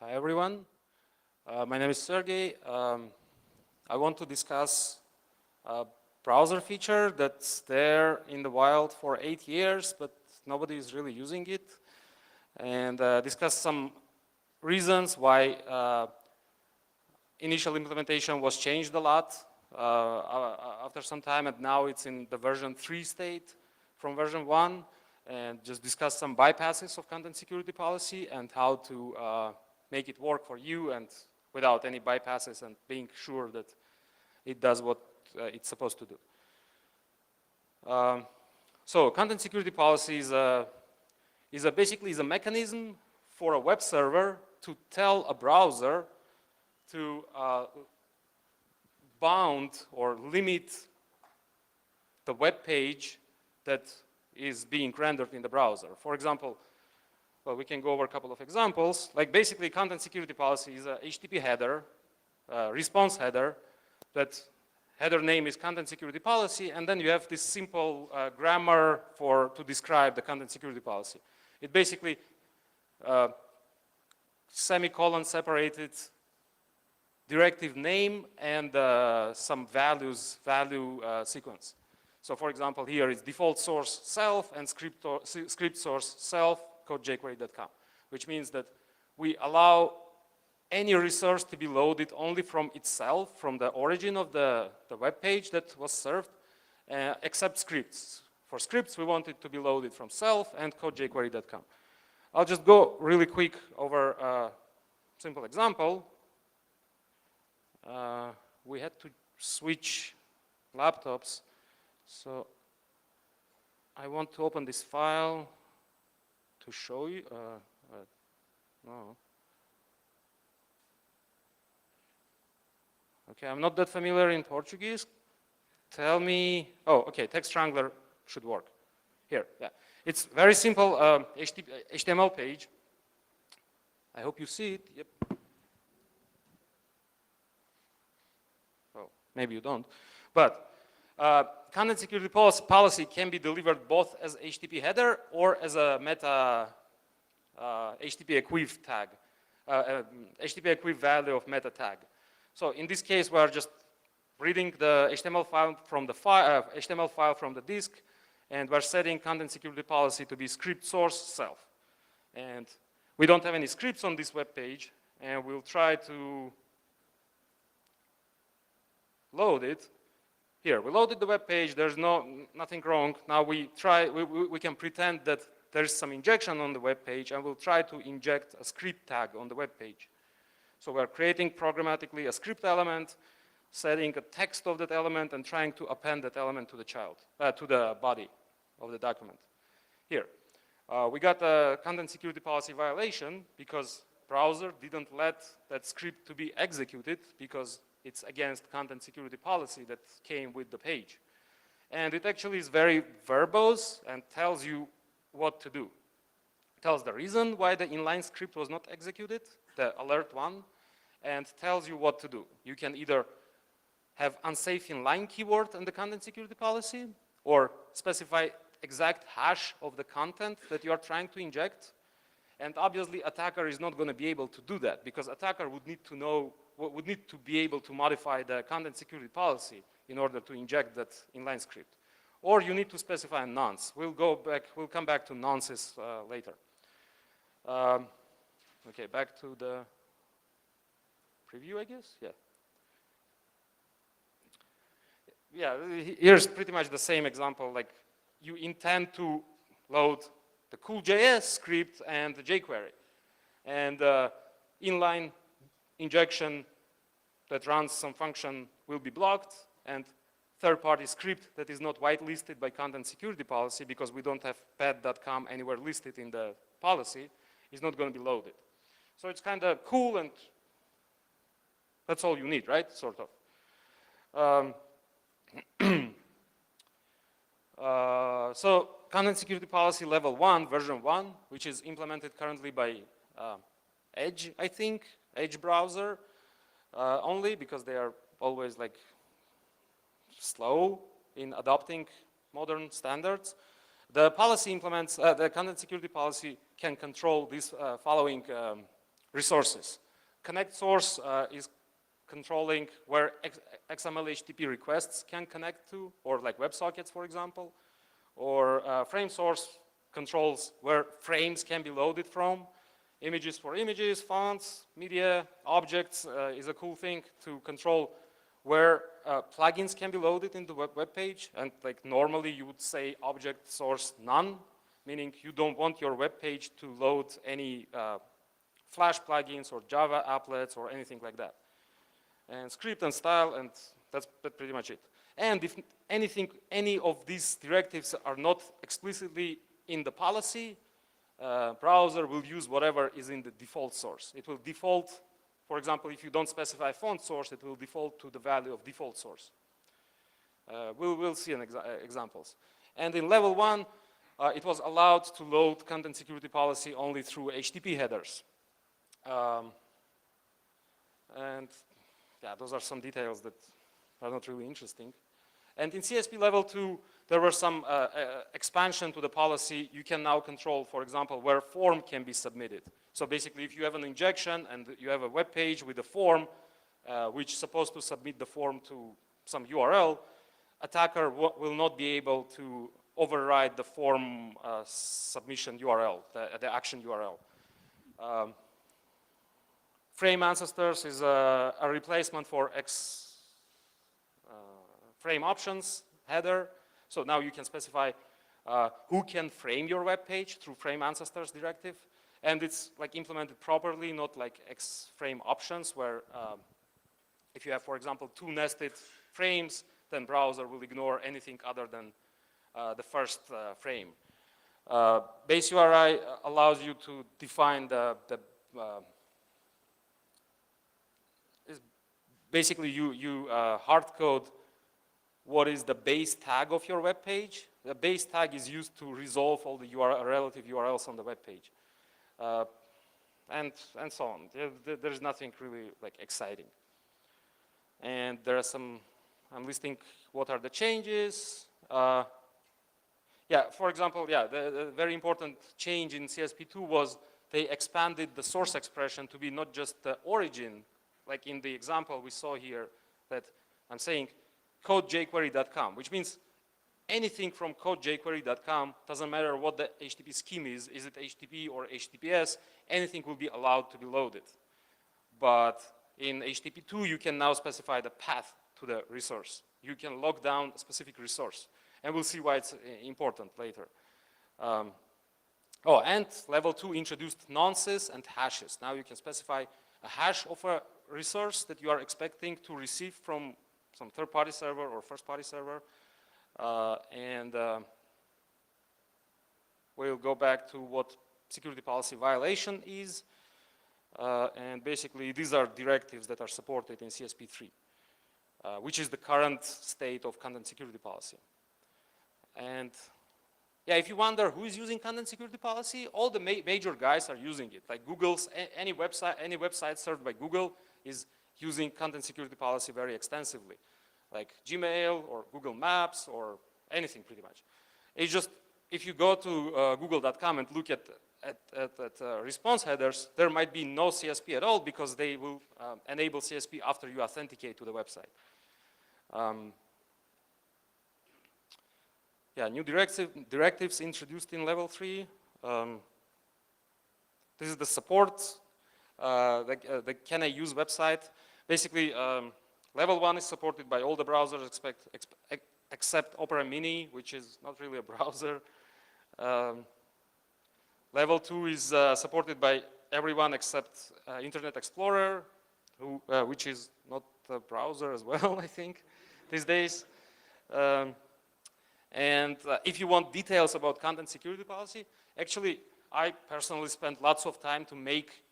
Hi everyone, my name is Sergey. I want to discuss a browser feature that's there in the wild for 8 years, but nobody is really using it, and discuss some reasons why initial implementation was changed a lot after some time, and now it's in the version 3 state from version 1, and just discuss some bypasses of content security policy and how to make it work for you and without any bypasses and being sure that it does what it's supposed to do. So content security policy is basically a mechanism for a web server to tell a browser to bound or limit the web page that is being rendered in the browser. For example, well, we can go over a couple of examples. Like basically, content security policy is a HTTP header, response header. That header name is content security policy, and then you have this simple grammar to describe the content security policy. It basically semicolon separated directive name and some value sequence. So for example, here is default source self and script source self codejQuery.com, which means that we allow any resource to be loaded only from itself, from the origin of the web page that was served, except scripts. For scripts, we want it to be loaded from self and codejQuery.com. I'll just go really quick over a simple example. We had to switch laptops, so I want to open this file to show you. No. Okay, I'm not that familiar in Portuguese. Tell me. Oh, okay, Text Wrangler should work. Here, yeah. It's very simple HTML page. I hope you see it. Yep. Maybe you don't, but content security policy can be delivered both as HTTP header or as a meta HTTP equiv tag, HTTP equiv value of meta tag. So in this case, we are just reading the HTML file from the disk, and we're setting content security policy to be script source self. And we don't have any scripts on this web page, and we'll try to load it. Here, we loaded the web page, there's nothing wrong. Now we can pretend that there's some injection on the web page, and we'll try to inject a script tag on the web page. So we're creating programmatically a script element, setting a text of that element, and trying to append that element to the body of the document. Here, we got a content security policy violation because browser didn't let that script to be executed because it's against content security policy that came with the page. And it actually is very verbose and tells you what to do. It tells the reason why the inline script was not executed, the alert one, and tells you what to do. You can either have unsafe inline keyword in the content security policy, or specify exact hash of the content that you are trying to inject. And obviously, attacker is not going to be able to do that because attacker would need to be able to modify the content security policy in order to inject that inline script. Or you need to specify a nonce. We'll come back to nonces later. Okay, back to the preview, I guess, yeah. Yeah, here's pretty much the same example. Like you intend to load the cool.js script and the jQuery. And inline injection that runs some function will be blocked, and third-party script that is not whitelisted by content security policy because we don't have pet.com anywhere listed in the policy is not going to be loaded. So it's kind of cool, and that's all you need, right? Sort of. So content security policy level 1, version 1, which is implemented currently by Edge, I think, Edge browser only because they are always like slow in adopting modern standards. The policy implements, the content security policy can control these following resources. Connect source is controlling where XML HTTP requests can connect to, or like WebSockets, for example. Or frame source controls where frames can be loaded from. Images for images, fonts, media, objects is a cool thing to control where plugins can be loaded in the web page. And like normally you would say object source none, meaning you don't want your web page to load any Flash plugins or Java applets or anything like that. And script and style, and that's pretty much it. And if any of these directives are not explicitly in the policy, browser will use whatever is in the default source. It will default, for example, if you don't specify font source, it will default to the value of default source. We'll see examples. And in level 1, it was allowed to load content security policy only through HTTP headers. And yeah, those are some details that are not really interesting. And in CSP level 2, there were some expansion to the policy. You can now control, for example, where form can be submitted. So basically, if you have an injection and you have a web page with a form, which is supposed to submit the form to some URL, attacker will not be able to override the form submission URL, the action URL. Frame ancestors is a replacement for frame options header. So now you can specify who can frame your web page through frame ancestors directive. And it's like implemented properly, not like frame options where if you have, for example, 2 nested frames, then browser will ignore anything other than the first frame. Base URI allows you to define basically you hard code what is the base tag of your web page. The base tag is used to resolve all the relative URLs on the web page. And so on. There's nothing really like exciting. And there are some, I'm listing what are the changes. Yeah, for example, yeah, the very important change in CSP2 was they expanded the source expression to be not just the origin, like in the example we saw here that I'm saying codejquery.com, which means anything from codejquery.com, doesn't matter what the HTTP scheme is it HTTP or HTTPS, anything will be allowed to be loaded. But in HTTP2, you can now specify the path to the resource. You can lock down a specific resource. And we'll see why it's important later. Oh, and level 2 introduced nonces and hashes. Now you can specify a hash of a resource that you are expecting to receive from some third-party server or first-party server. We'll go back to what security policy violation is. And basically, these are directives that are supported in CSP3, which is the current state of content security policy. And yeah, if you wonder who is using content security policy, all the major guys are using it. Like Google's, any website served by Google is using content security policy very extensively. Like Gmail or Google Maps or anything pretty much. It's just, if you go to google.com and look at response headers, there might be no CSP at all because they will enable CSP after you authenticate to the website. Yeah, new directives introduced in level 3. This is the support, the can I use website. Basically, level 1 is supported by all the browsers except Opera Mini, which is not really a browser. Level 2 is supported by everyone except Internet Explorer, which is not a browser as well, I think, these days. And if you want details about content security policy, actually, I personally spent lots of time to make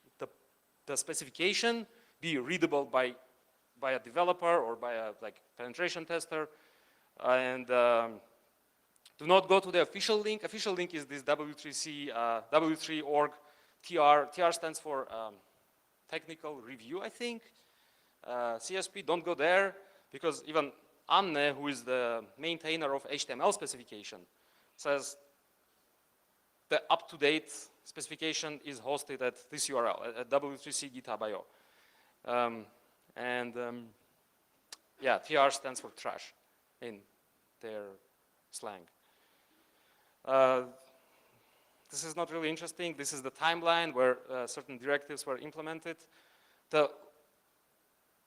the specification be readable by a developer or by a penetration tester. And do not go to the official link. Official link is this W3C, W3.org TR. TR stands for technical review, I think. CSP, don't go there because even Anne, who is the maintainer of HTML specification, says the up-to-date specification is hosted at this URL, at W3C GitHub.io. Yeah, TR stands for trash in their slang. This is not really interesting. This is the timeline where certain directives were implemented. I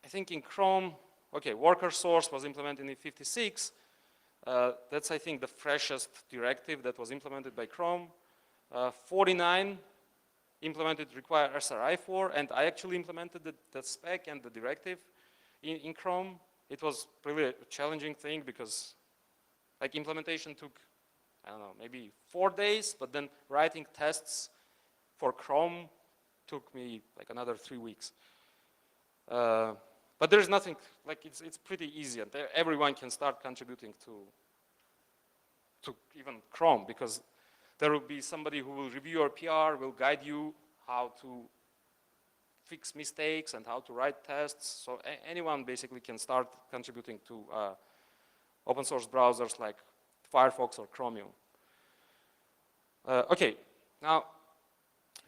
think in Chrome, okay, worker source was implemented in 56. That's, I think, the freshest directive that was implemented by Chrome. 49 implemented require SRI for, and I actually implemented the spec and the directive in Chrome. It was really a challenging thing because like implementation took, I don't know, maybe 4 days, but then writing tests for Chrome took me like another 3 weeks. But there's nothing, like it's pretty easy, and everyone can start contributing to even Chrome, because there will be somebody who will review your PR, will guide you how to fix mistakes and how to write tests. So anyone basically can start contributing to open source browsers like Firefox or Chromium. Okay, now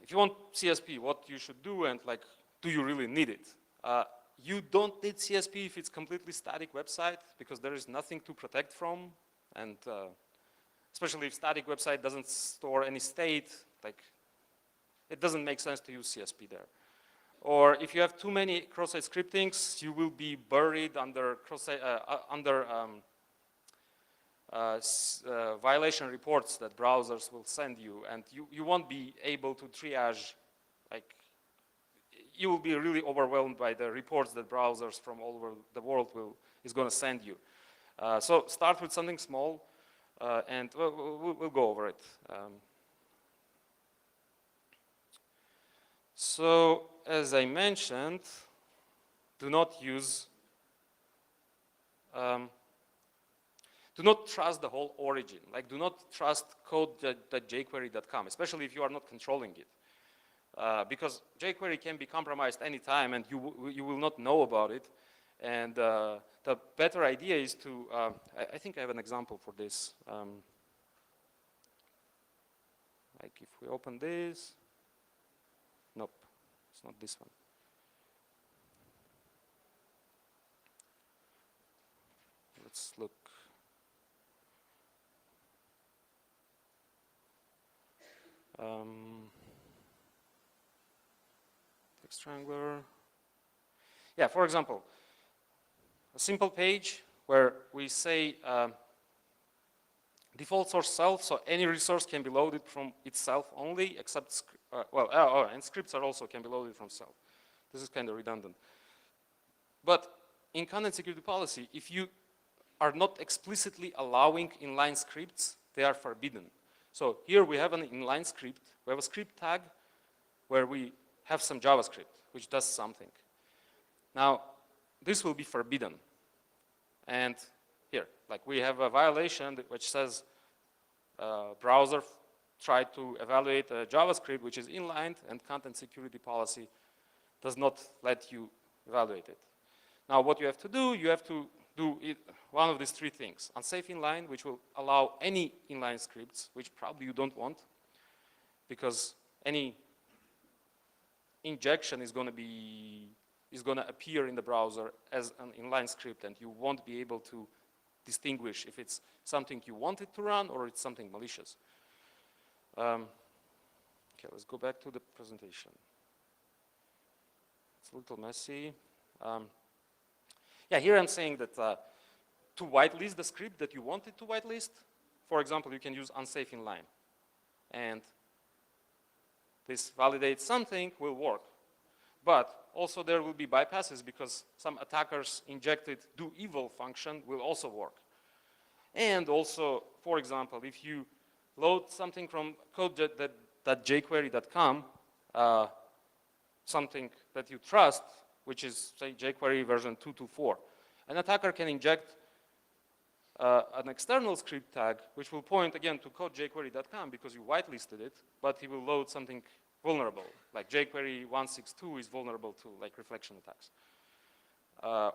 if you want CSP, what you should do, and like, do you really need it? You don't need CSP if it's completely static website, because there is nothing to protect from, and especially if static website doesn't store any state, like it doesn't make sense to use CSP there. Or if you have too many cross-site scriptings, you will be buried under violation reports that browsers will send you, and you won't be able to triage, like, you will be really overwhelmed by the reports that browsers from all over the world is going to send you. So start with something small, and we'll go over it. So as I mentioned, do not use, do not trust the whole origin. Like, do not trust code.jquery.com, especially if you are not controlling it. Because jQuery can be compromised anytime, and you will not know about it. And the better idea is to, I think I have an example for this. Like if we open this, nope, it's not this one. Let's look. Text Strangler. Yeah, for example, a simple page where we say default source self, so any resource can be loaded from itself only, except, and scripts are also can be loaded from self. This is kind of redundant. But in content security policy, if you are not explicitly allowing inline scripts, they are forbidden. So here we have an inline script. We have a script tag where we have some JavaScript, which does something. Now, this will be forbidden. And here, like we have a violation which says browser tried to evaluate a JavaScript which is inlined, and content security policy does not let you evaluate it. Now, what you have to do one of these 3 things. Unsafe inline, which will allow any inline scripts, which probably you don't want, because any injection is going to appear in the browser as an inline script, and you won't be able to distinguish if it's something you wanted to run or it's something malicious. Okay, let's go back to the presentation. It's a little messy. Yeah, here I'm saying that to whitelist the script that you wanted to whitelist, for example, you can use unsafe inline. And this validates something will work. But also there will be bypasses, because some attackers injected do evil function will also work. And also, for example, if you load something from code.jquery.com, something that you trust, which is, say, jQuery version 2.2.4, an attacker can inject an external script tag, which will point again to code.jquery.com because you whitelisted it, but he will load something vulnerable, like jQuery 1.6.2 is vulnerable to like reflection attacks.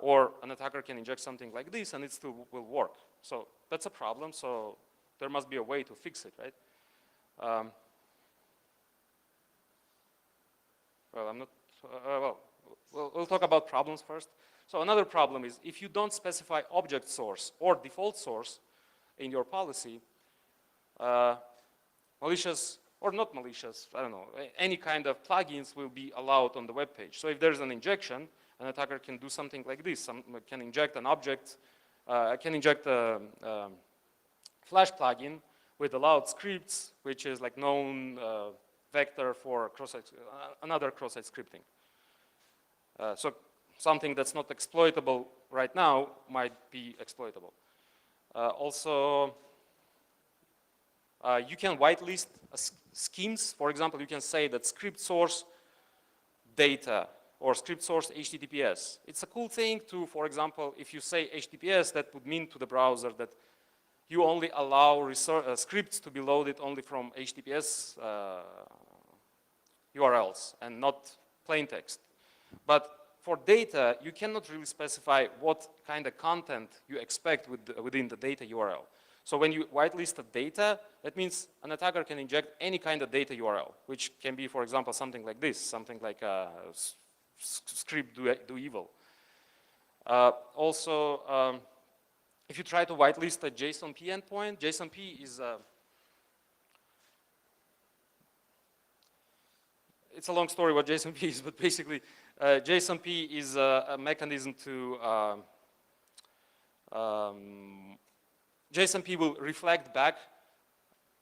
Or an attacker can inject something like this and it still will work. So that's a problem, so there must be a way to fix it, right? well, I'm not, we'll talk about problems first. So another problem is if you don't specify object source or default source in your policy, malicious or not malicious, I don't know, any kind of plugins will be allowed on the web page. So if there's an injection, an attacker can do something like this. Can inject an object, can inject a Flash plugin with allowed scripts, which is like known vector for cross-site, another cross-site scripting. So something that's not exploitable right now might be exploitable. Also, you can whitelist schemes. For example, you can say that script source data or script source HTTPS. It's a cool thing to, for example, if you say HTTPS, that would mean to the browser that you only allow scripts to be loaded only from HTTPS URLs and not plain text. But for data, you cannot really specify what kind of content you expect within the data URL. So when you whitelist the data, that means an attacker can inject any kind of data URL, which can be, for example, something like this, something like a script do evil. Also, if you try to whitelist a JSON-P endpoint, JSON-P is it's a long story what JSON-P is, but basically JSON-P is a mechanism to JSON-P will reflect back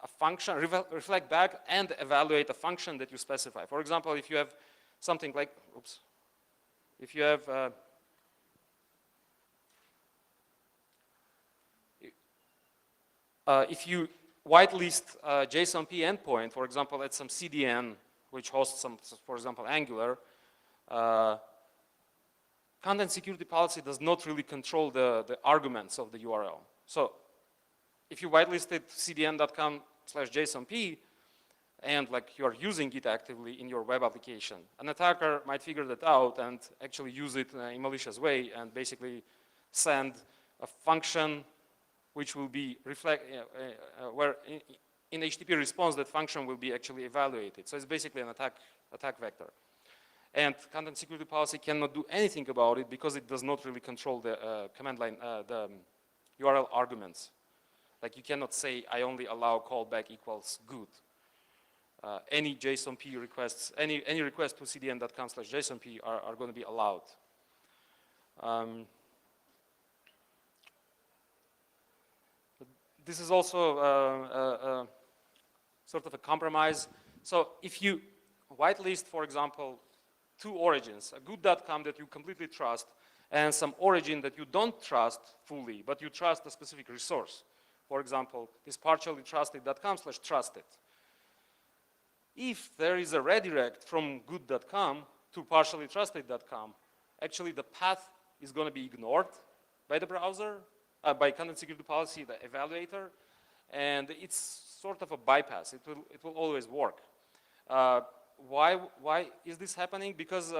a function, reflect back and evaluate a function that you specify. For example, if you have something like, oops, if you have if you whitelist a JSON-P endpoint, for example, at some CDN, which hosts some, for example, Angular, content security policy does not really control the arguments of the URL. So if you whitelisted cdn.com/JSONP and like you're using it actively in your web application, an attacker might figure that out and actually use it in a malicious way and basically send a function which will be where in HTTP response that function will be actually evaluated. So it's basically an attack vector. And content security policy cannot do anything about it because it does not really control the command line, the URL arguments. Like you cannot say, I only allow callback equals good. Any JSON-P requests, any request to cdn.com/JSONP are going to be allowed. This is also sort of a compromise. So if you whitelist, for example, two origins, a good.com that you completely trust and some origin that you don't trust fully, but you trust a specific resource. For example, this partially trusted.com/trusted. If there is a redirect from good.com to partially trusted.com, actually the path is going to be ignored by the browser, by content security policy, the evaluator, and it's sort of a bypass. It will always work. Why is this happening? Because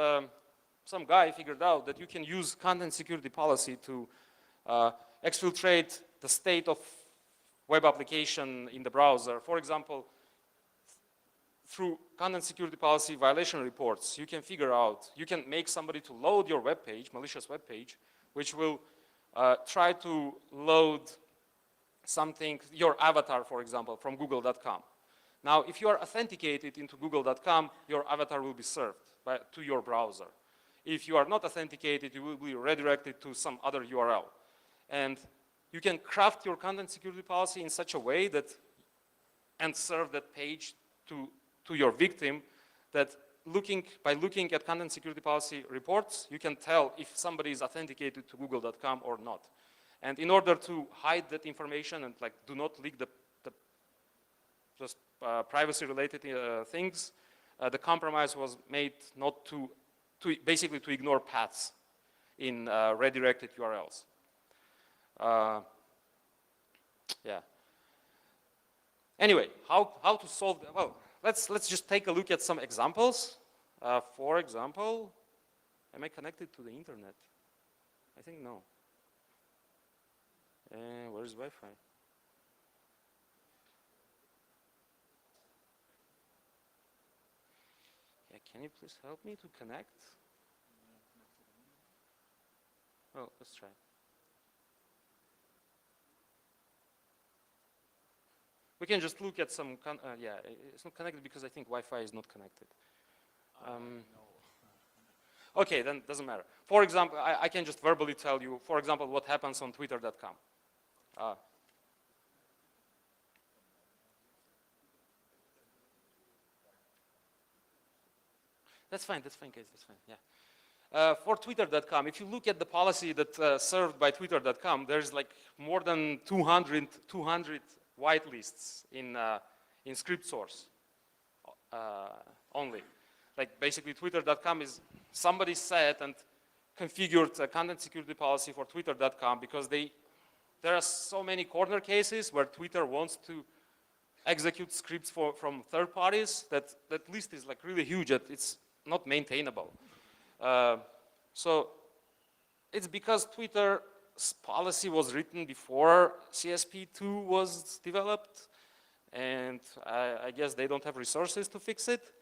some guy figured out that you can use content security policy to exfiltrate the state of web application in the browser. For example, through content security policy violation reports, you can figure out, you can make somebody to load your web page, malicious web page, which will try to load something, your avatar, for example, from google.com. Now, if you are authenticated into google.com, your avatar will be served to your browser. If you are not authenticated, you will be redirected to some other URL. And you can craft your content security policy in such a way that, and serve that page to your victim, that by looking at content security policy reports, you can tell if somebody is authenticated to google.com or not. And in order to hide that information and like do not leak the just privacy-related things, the compromise was made not to basically to ignore paths in redirected URLs. Yeah. Anyway, how to solve that? Well, let's just take a look at some examples. For example, am I connected to the internet? I think no. Where's Wi-Fi? I can you please help me to connect? Well, let's try. We can just look at some, yeah, it's not connected because I think Wi-Fi is not connected. Okay, then it doesn't matter. For example, I can just verbally tell you, for example, what happens on twitter.com. That's fine, guys, that's fine, yeah. For twitter.com, if you look at the policy that's served by twitter.com, there's like more than 200 whitelists in script source only. Like basically twitter.com is somebody set and configured a content security policy for twitter.com because there are so many corner cases where Twitter wants to execute scripts from third parties that list is like really huge. It's not maintainable. So it's because Twitter's policy was written before CSP2 was developed, and I guess they don't have resources to fix it.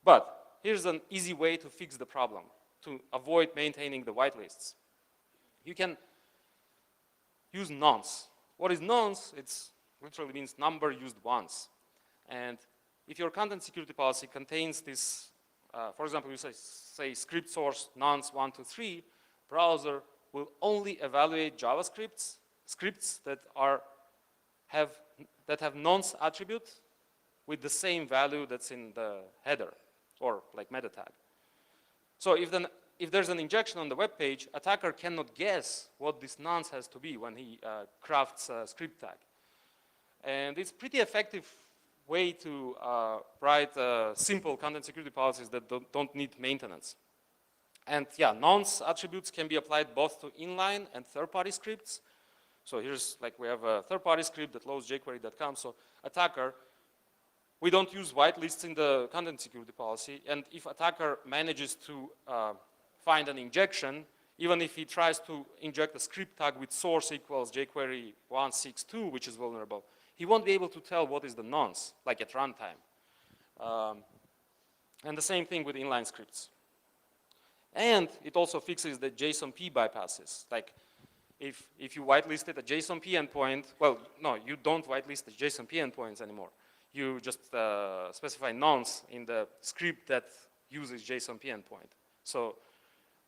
But here's an easy way to fix the problem, to avoid maintaining the whitelists. You can use nonce. What is nonce? It literally means number used once. And if your content security policy contains this, for example, you say script source nonce 123, browser will only evaluate JavaScript scripts that have nonce attribute with the same value that's in the header or like meta tag. So if there's an injection on the web page, attacker cannot guess what this nonce has to be when he crafts a script tag. And it's pretty effective way to write simple content security policies that don't need maintenance. And yeah, nonce attributes can be applied both to inline and third-party scripts. So here's like we have a third-party script that loads jQuery.com. So attacker, we don't use whitelists in the content security policy. And if attacker manages to find an injection, even if he tries to inject a script tag with source equals jQuery 162, which is vulnerable, he won't be able to tell what is the nonce, like at runtime. And the same thing with inline scripts. And it also fixes the JSON-P bypasses. Like if you whitelisted a JSON-P endpoint, well, no, you don't whitelist the JSON-P endpoints anymore. You just specify nonce in the script that uses JSON-P endpoint. So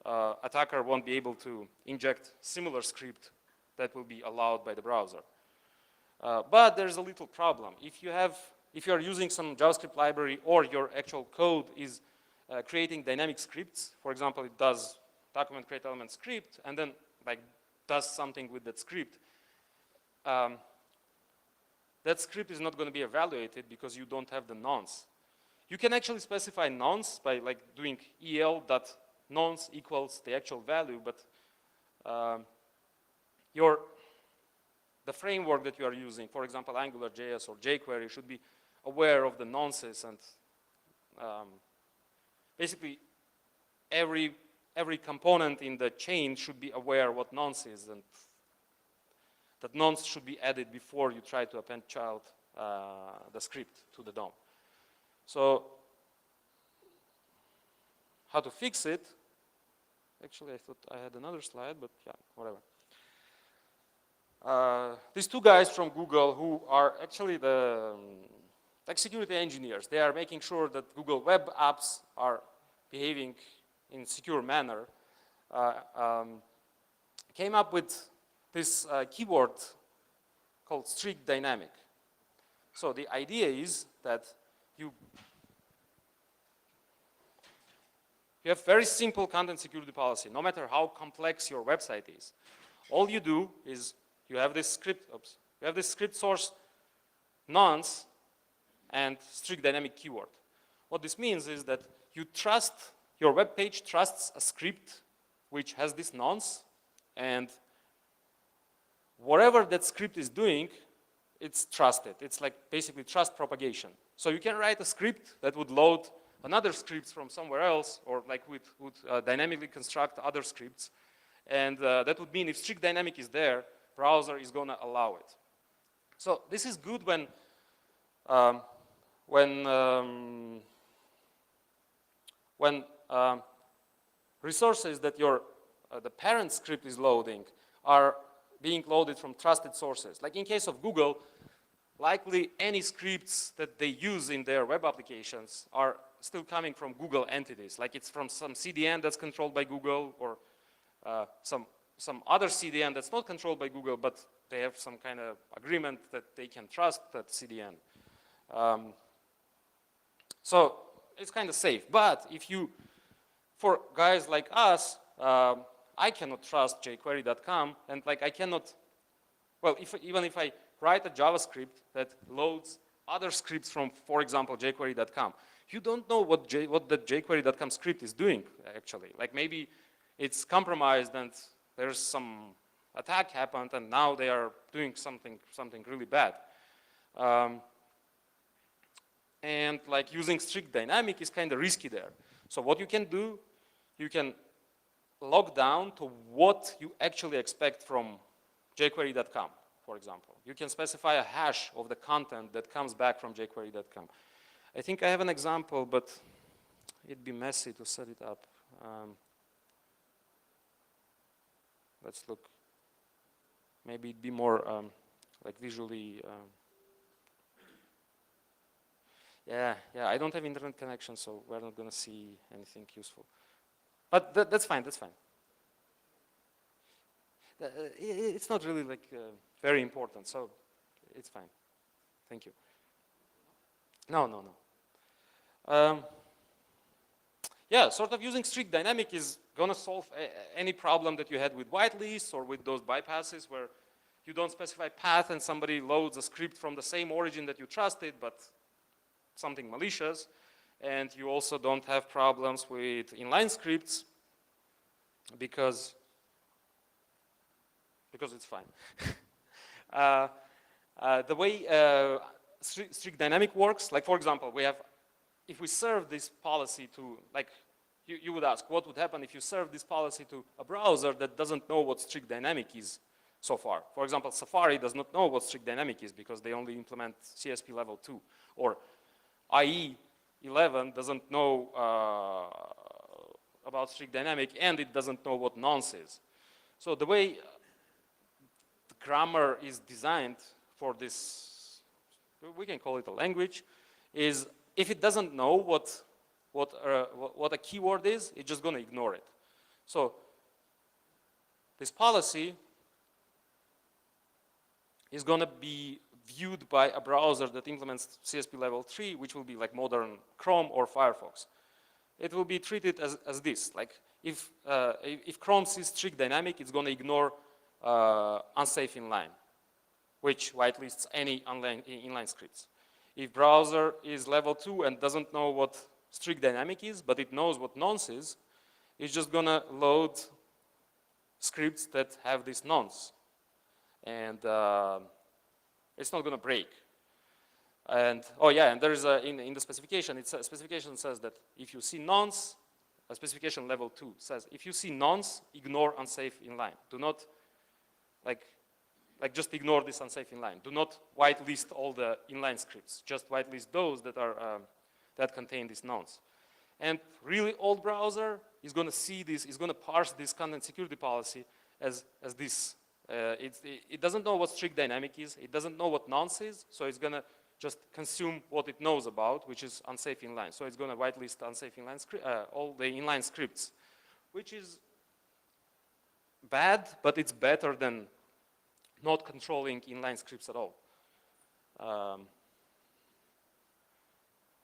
attacker won't be able to inject similar script that will be allowed by the browser. But there's a little problem. If you are using some JavaScript library or your actual code is creating dynamic scripts, for example, it does document create element script and then like does something with that script, that script is not going to be evaluated because you don't have the nonce. You can actually specify nonce by like doing el.nonce equals the actual value, but the framework that you are using, for example, AngularJS or jQuery, should be aware of the nonces, and basically every component in the chain should be aware what nonce is, and that nonce should be added before you try to append child the script to the DOM. So how to fix it? Actually, I thought I had another slide, but yeah, whatever. These two guys from Google who are actually the like security engineers, they are making sure that Google web apps are behaving in secure manner, came up with this keyword called strict dynamic. So the idea is that you have very simple content security policy, no matter how complex your website is. All you do is you have this script source nonce and strict dynamic keyword. What this means is that your web page trusts a script which has this nonce, and whatever that script is doing, it's trusted. It's like basically trust propagation. So you can write a script that would load another script from somewhere else, or like would dynamically construct other scripts. And that would mean if strict dynamic is there, browser is going to allow it. So this is good when when resources that the parent script is loading are being loaded from trusted sources. Like in case of Google, likely any scripts that they use in their web applications are still coming from Google entities. Like it's from some CDN that's controlled by Google, or some other CDN that's not controlled by Google, but they have some kind of agreement that they can trust that CDN. So it's kind of safe. But if you, for guys like us, I cannot trust jQuery.com, and like I cannot, well, even if I write a JavaScript that loads other scripts from, for example, jQuery.com, you don't know what the jQuery.com script is doing, actually. Like maybe it's compromised and there's some attack happened and now they are doing something really bad. And like using strict dynamic is kind of risky there. So what you can do, you can log down to what you actually expect from jQuery.com, for example. You can specify a hash of the content that comes back from jQuery.com. I think I have an example, but it'd be messy to set it up. Let's look. Maybe it'd be more like visually. Yeah, I don't have internet connection, so we're not going to see anything useful. But that's fine, that's fine. It's not really like very important, so it's fine. Thank you. No. Yeah, sort of using strict dynamic is going to solve any problem that you had with whitelists or with those bypasses where you don't specify path and somebody loads a script from the same origin that you trusted, but something malicious. And you also don't have problems with inline scripts because it's fine. The way strict dynamic works, like for example, if we serve this policy to, like you would ask, what would happen if you serve this policy to a browser that doesn't know what strict dynamic is so far? For example, Safari does not know what strict dynamic is because they only implement CSP level 2. Or IE 11 doesn't know about strict dynamic, and it doesn't know what nonce is. So the way the grammar is designed for this, we can call it a language, is if it doesn't know what a keyword is, it's just going to ignore it. So this policy is going to be viewed by a browser that implements CSP level 3, which will be like modern Chrome or Firefox. It will be treated as this. Like if Chrome sees strict dynamic, it's going to ignore unsafe inline, which whitelists any inline scripts. If browser is level 2 and doesn't know what strict dynamic is, but it knows what nonce is, it's just going to load scripts that have this nonce. And it's not going to break. And oh yeah, and there is in the specification, specification says that if you see nonce, a specification level 2 says if you see nonce, ignore unsafe inline. Do not like just ignore this unsafe inline. Do not whitelist all the inline scripts. Just whitelist those that are that contain this nonce. And really old browser is going to see this, is going to parse this content security policy as this. It doesn't know what strict dynamic is. It doesn't know what nonce is. So it's going to just consume what it knows about, which is unsafe inline. So it's going to whitelist unsafe inline all the inline scripts, which is bad, but it's better than not controlling inline scripts at all.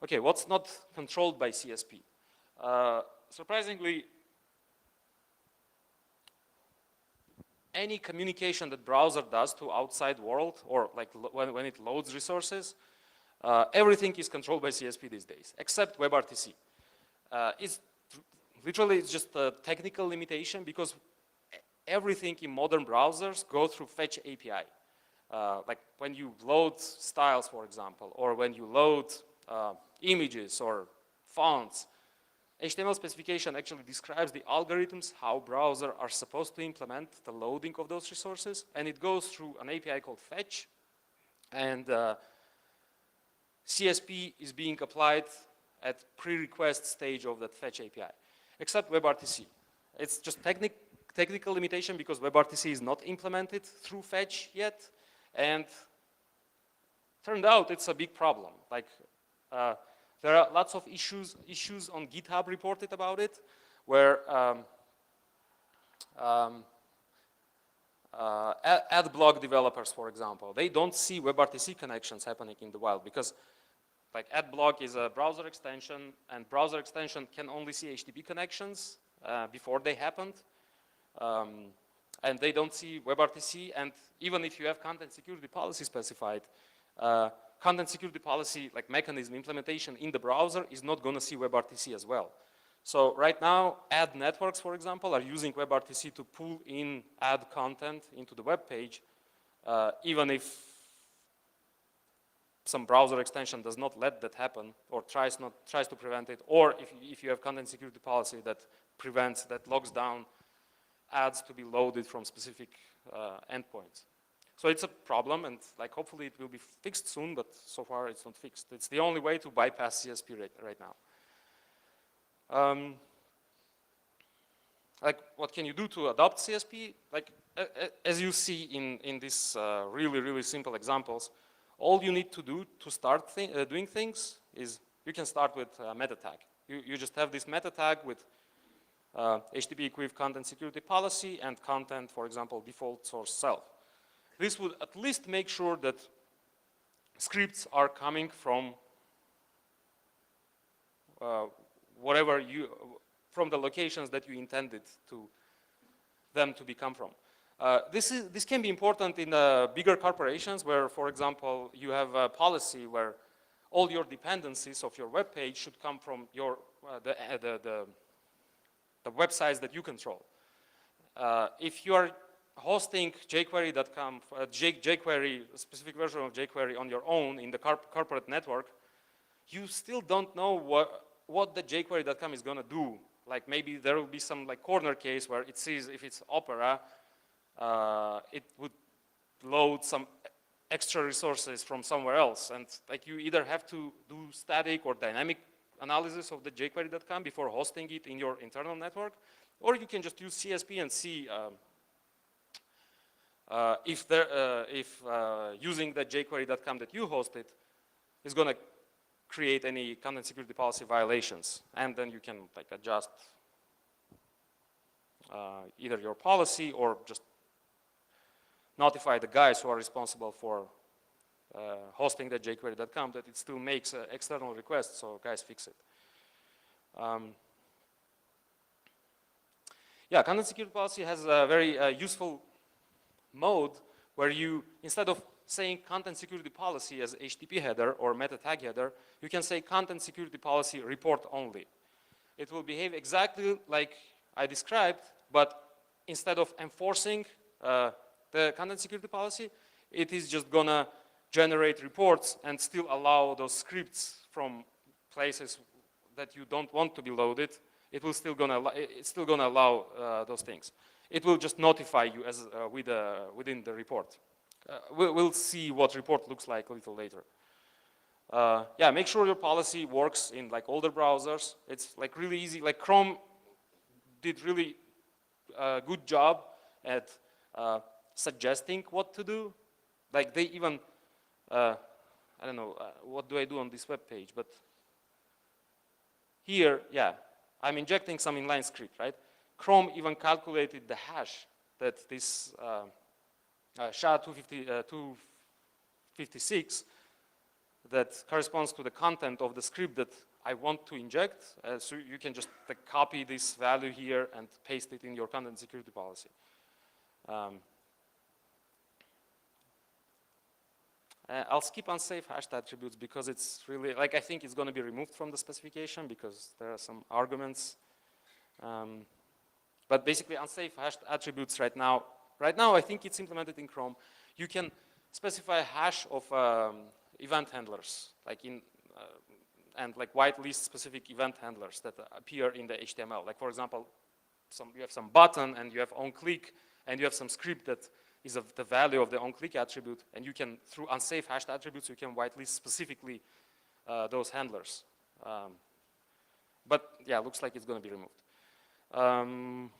Okay, what's not controlled by CSP? Surprisingly, any communication that browser does to outside world, or like when it loads resources, everything is controlled by CSP these days, except WebRTC. It's just a technical limitation because everything in modern browsers go through fetch API. Like when you load styles, for example, or when you load images or fonts, HTML specification actually describes the algorithms how browsers are supposed to implement the loading of those resources, and it goes through an API called fetch, and CSP is being applied at pre-request stage of that fetch API, except WebRTC. It's just technical limitation because WebRTC is not implemented through fetch yet, and turned out it's a big problem. Like there are lots of issues on GitHub reported about it, where ad block developers, for example, they don't see WebRTC connections happening in the wild because like ad block is a browser extension, and browser extension can only see HTTP connections before they happened. And they don't see WebRTC, and even if you have content security policy specified, content security policy like mechanism implementation in the browser is not going to see WebRTC as well. So right now, ad networks, for example, are using WebRTC to pull in ad content into the web page, even if some browser extension does not let that happen or tries to prevent it, or if you have content security policy that prevents, that locks down ads to be loaded from specific endpoints. So it's a problem, and like hopefully it will be fixed soon, but so far it's not fixed. It's the only way to bypass CSP right now. Like what can you do to adopt CSP? Like as you see in these really simple examples, all you need to do to start doing things is you can start with a meta tag. You just have this meta tag with HTTP equiv content security policy and content, for example, default source self. This would at least make sure that scripts are coming from whatever from the locations that you intended them to become from. This can be important in bigger corporations where, for example, you have a policy where all your dependencies of your web page should come from your the websites that you control. If you are hosting jQuery.com, jQuery, a specific version of jQuery on your own in the corporate network, you still don't know what the jQuery.com is going to do. Like maybe there will be some like corner case where it sees if it's Opera, it would load some extra resources from somewhere else. And like you either have to do static or dynamic analysis of the jQuery.com before hosting it in your internal network, or you can just use CSP and see if using the jQuery.com that you hosted is going to create any content security policy violations, and then you can like adjust either your policy or just notify the guys who are responsible for hosting the jQuery.com that it still makes external requests, so guys fix it. Yeah, content security policy has a very useful mode where you, instead of saying content security policy as HTTP header or meta tag header, you can say content security policy report only. It will behave exactly like I described, but instead of enforcing the content security policy, it is just gonna generate reports and still allow those scripts from places that you don't want to be loaded. It's still gonna allow those things. It will just notify you as within the report. We'll see what report looks like a little later. Yeah, make sure your policy works in like older browsers. It's like really easy. Like Chrome did really good job at suggesting what to do. Like they even, I don't know, what do I do on this web page? But here, yeah, I'm injecting some inline script, right? Chrome even calculated the hash that this SHA-256 that corresponds to the content of the script that I want to inject. So you can just like, copy this value here and paste it in your content security policy. I'll skip unsafe hashed attributes because it's really, like I think it's going to be removed from the specification because there are some arguments. But basically unsafe hashed attributes right now I think it's implemented in Chrome. You can specify a hash of event handlers, like and like whitelist specific event handlers that appear in the HTML. Like for example, you have some button and you have onClick and you have some script that is of the value of the onClick attribute, and you can, through unsafe hashed attributes, you can whitelist specifically those handlers. But yeah, looks like it's going to be removed.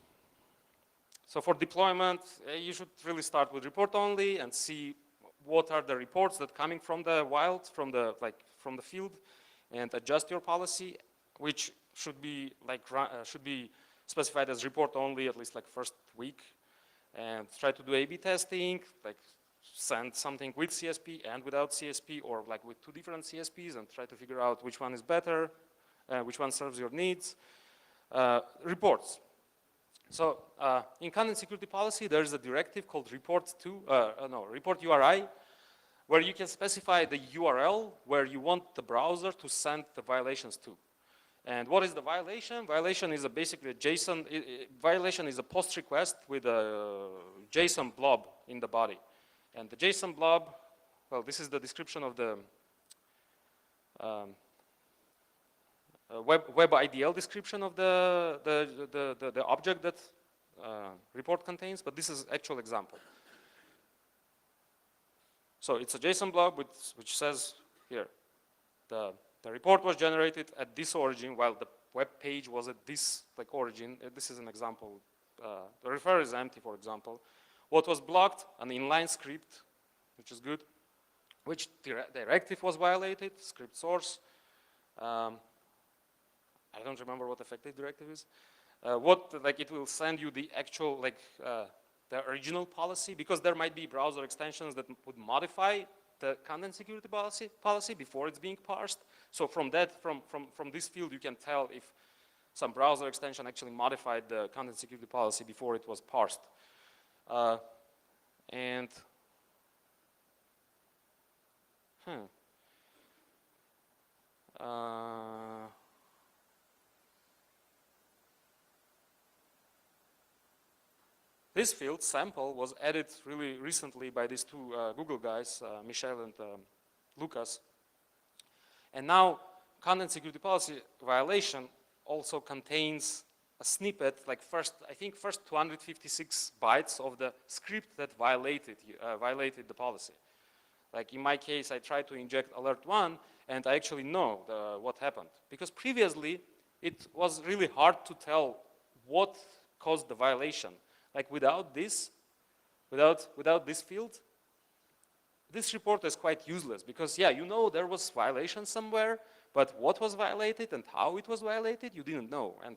So for deployment, you should really start with report only and see what are the reports that coming from the wild, from the field, and adjust your policy, which should be specified as report only at least like first week, and try to do A/B testing, like send something with CSP and without CSP, or like with two different CSPs, and try to figure out which one is better, which one serves your needs. Reports. So in content security policy, there is a directive called report URI, where you can specify the URL where you want the browser to send the violations to. And what is the violation? Violation is basically a JSON. Violation is a post request with a JSON blob in the body. And the JSON blob, well, this is the description of the web IDL description of the object that report contains, but this is actual example. So it's a JSON blob which says here, the report was generated at this origin while the web page was at this origin. This is an example. The refer is empty, for example. What was blocked? An inline script, which is good. Which directive was violated? Script source. I don't remember what effective directive is. It will send you the actual the original policy, because there might be browser extensions that would modify the content security policy before it's being parsed. So from this field, you can tell if some browser extension actually modified the content security policy before it was parsed. This field, sample, was added really recently by these two Google guys, Michel and Lucas. And now, content security policy violation also contains a snippet, first 256 bytes of the script that violated the policy. Like in my case, I tried to inject alert 1, and I actually know what happened. Because previously, it was really hard to tell what caused the violation. Like without this field, this report is quite useless, because yeah, you know there was violation somewhere, but what was violated and how it was violated, you didn't know. And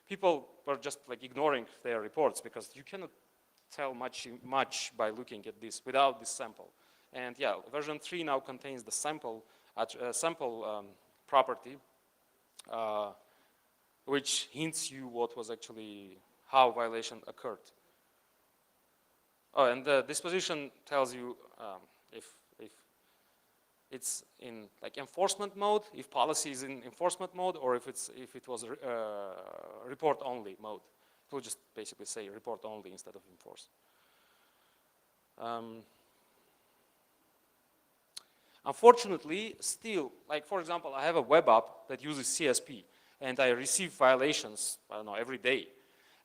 people were just ignoring their reports, because you cannot tell much by looking at this without this sample. And yeah, version 3 now contains the sample property, which hints you what was actually how violation occurred. Oh, and the disposition tells you if it's in enforcement mode, if policy is in enforcement mode, or if it was report only mode. It will just basically say report only instead of enforce. Unfortunately, still, for example, I have a web app that uses CSP, and I receive violations, I don't know, every day.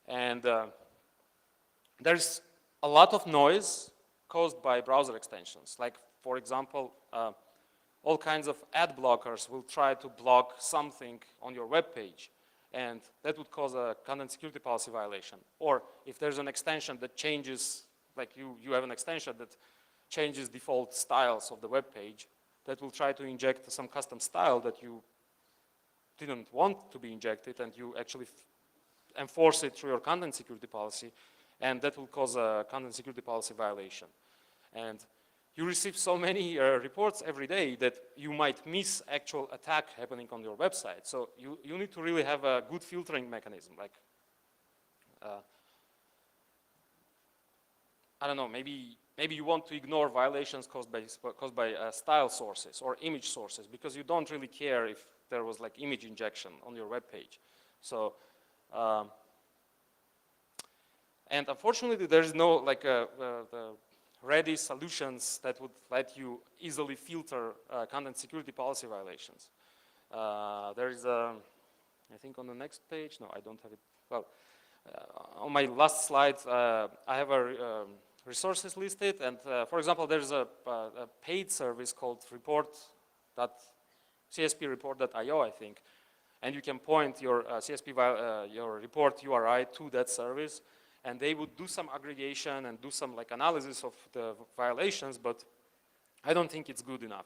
And there's a lot of noise caused by browser extensions. Like, for example, all kinds of ad blockers will try to block something on your web page, and that would cause a content security policy violation. Or if there's an extension that changes, you have an extension that changes default styles of the web page, that will try to inject some custom style that you didn't want to be injected, and you actually enforce it through your content security policy, and that will cause a content security policy violation. And you receive so many reports every day that you might miss actual attack happening on your website. So you need to really have a good filtering mechanism. I don't know, maybe you want to ignore violations caused by style sources or image sources, because you don't really care if there was image injection on your web page. So, and unfortunately, there's no the ready solutions that would let you easily filter content security policy violations. There is I think on the next page, no, I don't have it. Well, on my last slide, I have a resources listed, and for example, there's a paid service called CSP report.io, I think. and you can point your your report URI to that service, and they would do some aggregation and do some like analysis of the violations, but I don't think it's good enough.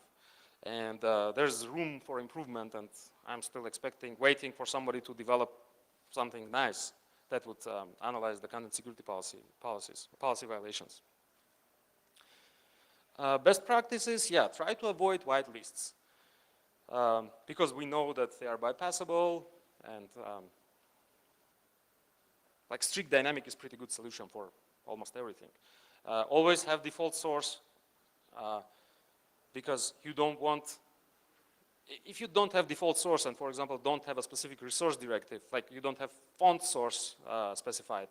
And there's room for improvement, and I'm still waiting for somebody to develop something nice that would analyze the content security policy violations. Best practices, yeah, try to avoid whitelists. Because we know that they are bypassable, and like strict dynamic is pretty good solution for almost everything. Always have default source, because you don't want, if you don't have default source and, for example, don't have a specific resource directive, like you don't have font source specified,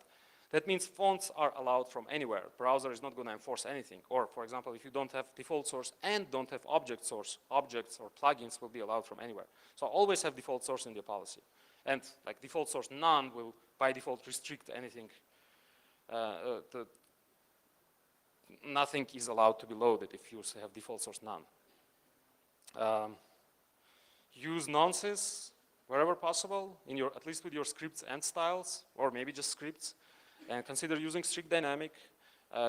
that means fonts are allowed from anywhere. Browser is not going to enforce anything. Or, for example, if you don't have default source and don't have object source, objects or plugins will be allowed from anywhere. So always have default source in your policy. And like default source none will by default restrict anything. Nothing is allowed to be loaded if you have default source none. Use nonces wherever possible, at least with your scripts and styles, or maybe just scripts. And consider using strict dynamic.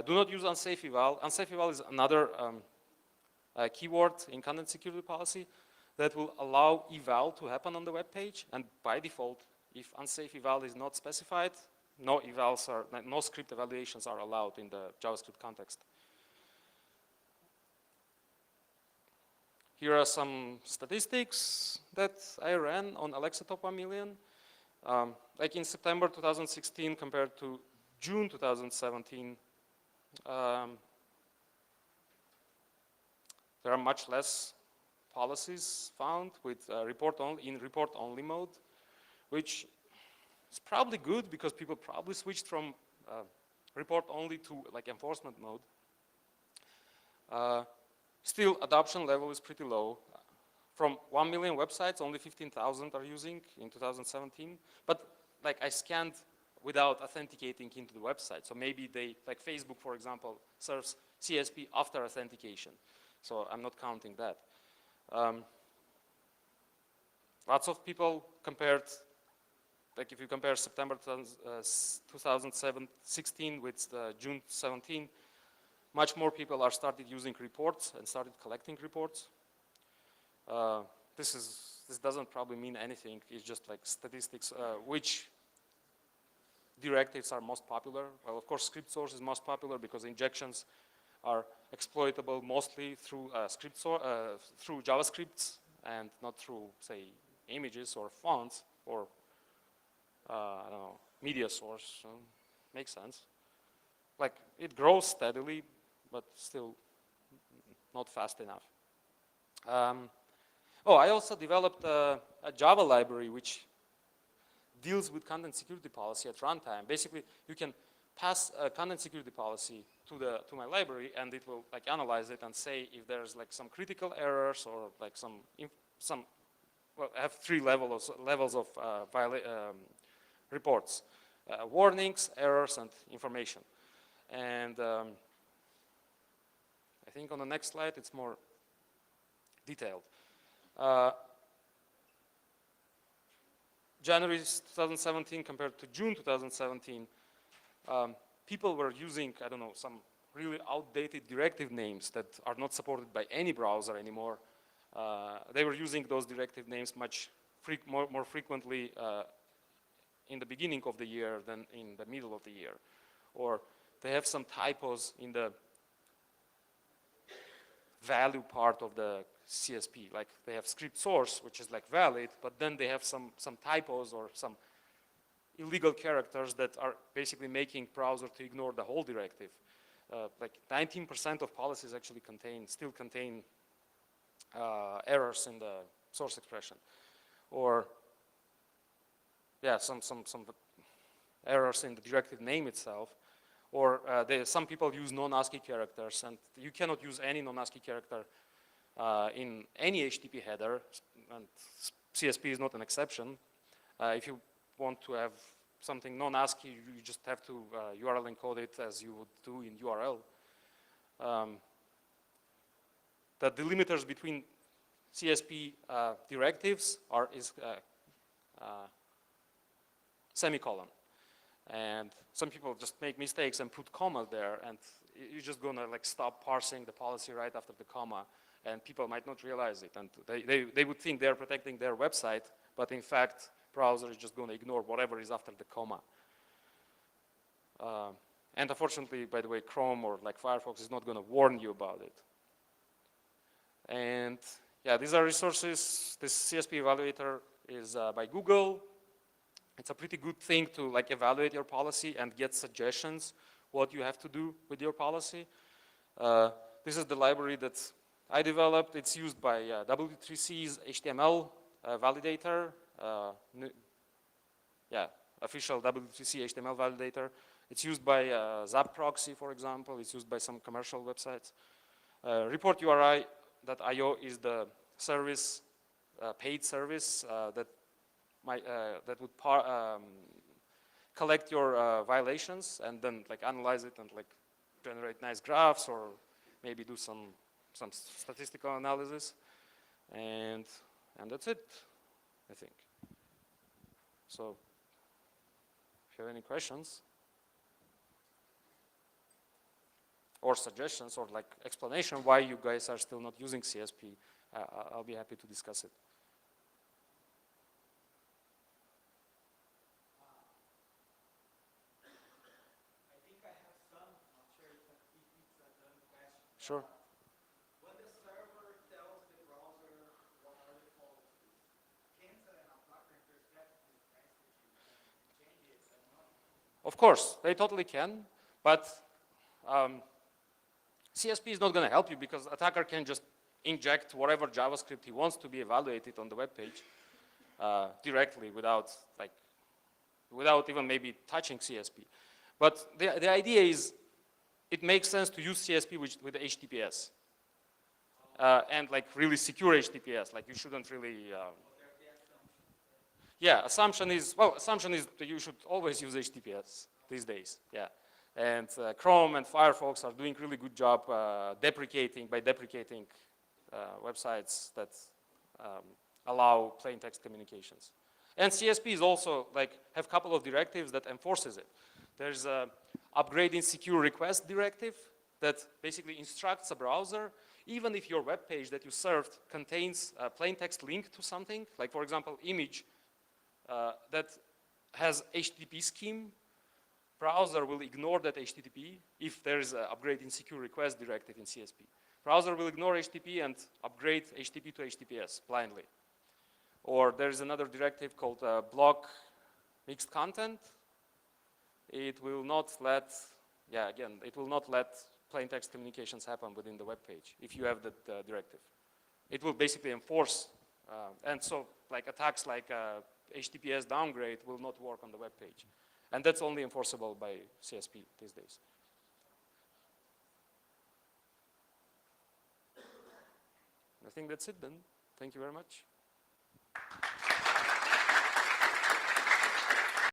Do not use unsafe eval. Unsafe eval is another keyword in content security policy that will allow eval to happen on the web page. And by default, if unsafe eval is not specified, no script evaluations are allowed in the JavaScript context. Here are some statistics that I ran on Alexa Top 1 Million. Like in September 2016 compared to June 2017, there are much less policies found with report-only mode, which is probably good because people probably switched from report-only to like enforcement mode. Still, adoption level is pretty low. From 1 million websites, only 15,000 are using in 2017. But like I scanned without authenticating into the website. So maybe they, like Facebook, for example, serves CSP after authentication. So I'm not counting that. Lots of people compared, like if you compare September 2016 with June 17, much more people are started using reports and started collecting reports. This doesn't probably mean anything. It's just like statistics. Which directives are most popular? Well, of course, script source is most popular because injections are exploitable mostly through through JavaScript and not through, say, images or fonts or I don't know, media source. Makes sense. Like it grows steadily, but still not fast enough. I also developed a Java library which deals with content security policy at runtime. Basically, you can pass a content security policy to my library, and it will like analyze it and say if there's like some critical errors or like I have three levels of reports: warnings, errors, and information. And I think on the next slide it's more detailed. January 2017 compared to June 2017, people were using, I don't know, some really outdated directive names that are not supported by any browser anymore. They were using those directive names much more frequently in the beginning of the year than in the middle of the year. Or they have some typos in the value part of the CSP, like they have script source, which is like valid, but then they have some typos or some illegal characters that are basically making browser to ignore the whole directive. Like 19% of policies actually still contain errors in the source expression, or yeah, some errors in the directive name itself. Or some people use non-ASCII characters, and you cannot use any non-ASCII character in any HTTP header, and CSP is not an exception. If you want to have something non-ASCII, you just have to URL encode it as you would do in URL. The delimiters between CSP directives semicolon. And some people just make mistakes and put commas there, and you're just gonna like stop parsing the policy right after the comma, and people might not realize it, and they would think they're protecting their website, but in fact, browser is just gonna ignore whatever is after the comma. And unfortunately, by the way, Chrome or like Firefox is not gonna warn you about it. And yeah, these are resources. This CSP evaluator is by Google. It's a pretty good thing to like evaluate your policy and get suggestions what you have to do with your policy. This is the library that I developed. It's used by W3C's HTML validator. Official W3C HTML validator. It's used by Zap proxy, for example. It's used by some commercial websites. ReportURI.io is the service, paid service that would collect your violations and then like analyze it and like generate nice graphs or maybe do some statistical analysis, and that's it, I think. So, if you have any questions or suggestions or like explanation why you guys are still not using CSP, I'll be happy to discuss it. Sure. When the server tells the browser what are the policies, can an attacker intercept this message and change it and not? Of course, they totally can, but CSP is not going to help you because attacker can just inject whatever JavaScript he wants to be evaluated on the web page directly without even maybe touching CSP. But the idea is, it makes sense to use CSP with HTTPS and like really secure HTTPS. Like you shouldn't really. Yeah, assumption is that you should always use HTTPS these days. Yeah, and Chrome and Firefox are doing really good job deprecating websites that allow plain text communications. And CSP is also like have a couple of directives that enforces it. There's a upgrading secure request directive that basically instructs a browser, even if your web page that you served contains a plain text link to something, like for example, image that has HTTP scheme, browser will ignore that HTTP if there is an upgrading secure request directive in CSP. Browser will ignore HTTP and upgrade HTTP to HTTPS blindly. Or there's another directive called block mixed content. It will not let, it will not let plain text communications happen within the web page if you have that directive. It will basically enforce, and so like attacks like HTTPS downgrade will not work on the web page. And that's only enforceable by CSP these days. I think that's it then. Thank you very much.